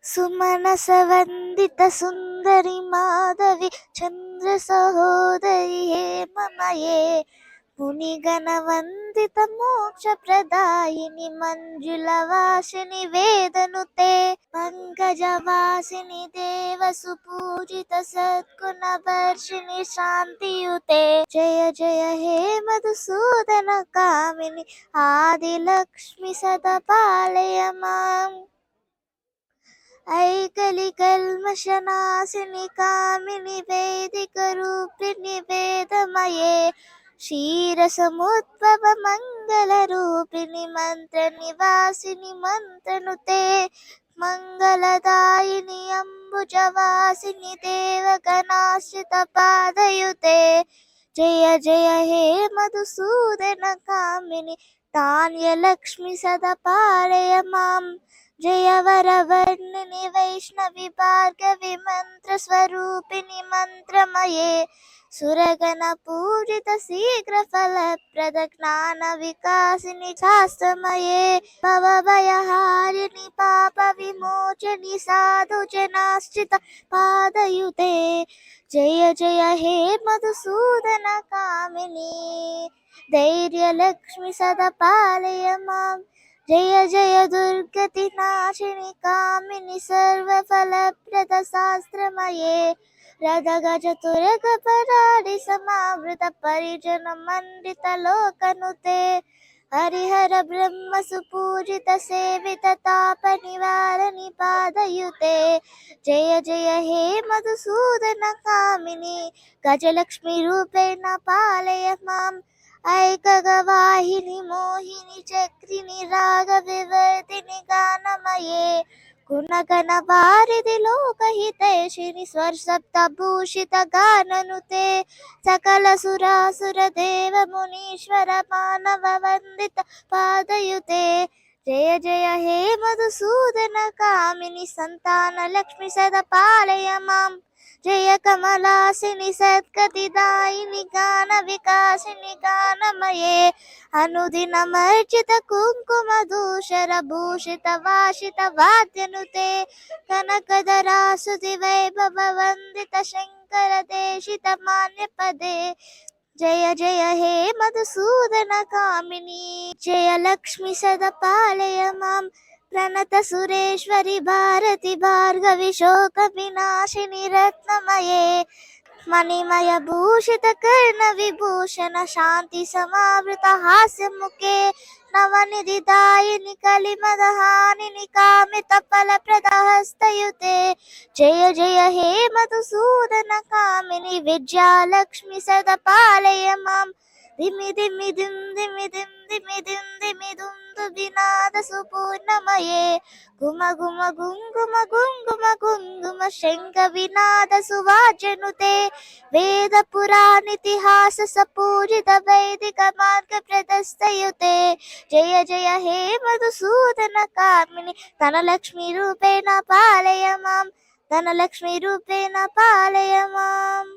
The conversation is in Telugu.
సుమనసవందిత సుందరి మాధవి చంద్ర సహోదరి హేమమయే మునిగణ వందిత మోక్ష ప్రదాయిని మంజుల వాసిని వేదనుతే పంకజవాసిని దేవ సుపూజిత సద్గుణ వర్షిణి శాంతియుతే జయ జయ హే మధుసూదన కామిని ఆదిలక్ష్మి సదా పాలయ మాం ఐకలి కల్మషనాశిని కామిని వేదిక రూపిణి వేదమయే క్షీరసముద్భవ మంగళ రూపిణి మంత్ర నివాసిని మంత్రనుతే మంగళదాయిని అంబుజవాసిని దేవగణాశ్రిత పాదయుతే జయ జయ హే మధుసూదన కామిని ధాన్యలక్ష్మి సదా పాలయ మాం జయ వరవర్ణిని వైష్ణవి భార్గవి మంత్ర స్వరూపిణి మంత్రమయే సురగణ పూజిత శీఘ్ర ఫలప్రద జ్ఞాన వికాసిని శాస్త్రమయే భవభయహారిణి పాప విమోచని సాధు జనాశ్రిత పాదయుతే జయ జయ హే మధుసూదన కామిని ధైర్యలక్ష్మి సదా పాలయ మాం జయ జయ దుర్గతి నాశిని కామిని సర్వఫలప్రద శాస్త్రమయే రథ గజ తురగ పరాడి సమావృత పరిజన మండిత లోకనుతే హరిహర బ్రహ్మ సుపూజిత సేవిత తాప నివారణి పాదయుతే జయ జయ హే మధుసూదన కామిని గజలక్ష్మి రూపేణ పాలయ మాం ఐకగవాహిని మోహిని చక్రిని రాగ వివర్ధిని గానమయే గుణగణ వారిది లోకహితైషిని స్వర్సప్త భూషిత గాననుతే సకల సురాసుర దేవ మునీశ్వర మానవ వందిత పాదయుతే జయ జయ హే మధుసూదన కామిని సంతాన లక్ష్మి సదా పాలయ మాం జయ కమలాసిని సద్గతి దాయిని గాన వికాసిని గానమయే అనుదినమర్చిత కుంకుమ దూషర భూషిత వాషిత వాద్యనుతే కనకధరాసుతి వైభవ వందిత శంకర దేశిత మాన్య పదే జయ జయ హే మధుసూదన కామిని జయ లక్ష్మి సదా పాలయ మాం ప్రణత సురేశ్వరి భారతి భార్గవి శోక వినాశిని రత్నమయే మణిమయ భూషిత కర్ణ విభూషణ శాంతి సమావృత హాస్య ముఖే నవనిధి దాయిని కలిమదహానిని కామిత ఫలప్రద హస్తయుతే జయ జయ హే మధుసూదన కామిని విద్యాలక్ష్మి సదా పాలయ మాం దిమి దిమి దిం దిమి దిం దిమి దిం దిమి దుందు వినాద సుపూర్ణమయే గుమ గుమ గుంగుమ గుంగుమ గుంగుమ శంఖ వినాద సువాజనుతే వేద పురాణితిహాస సపూజిత వైదిక మార్గ ప్రదస్తయుతే జయ జయ హే మధుసూదన కామిని ధనలక్ష్మి రూపేణ పాలయ మాం ధనలక్ష్మి రూపేణ పాలయ మాం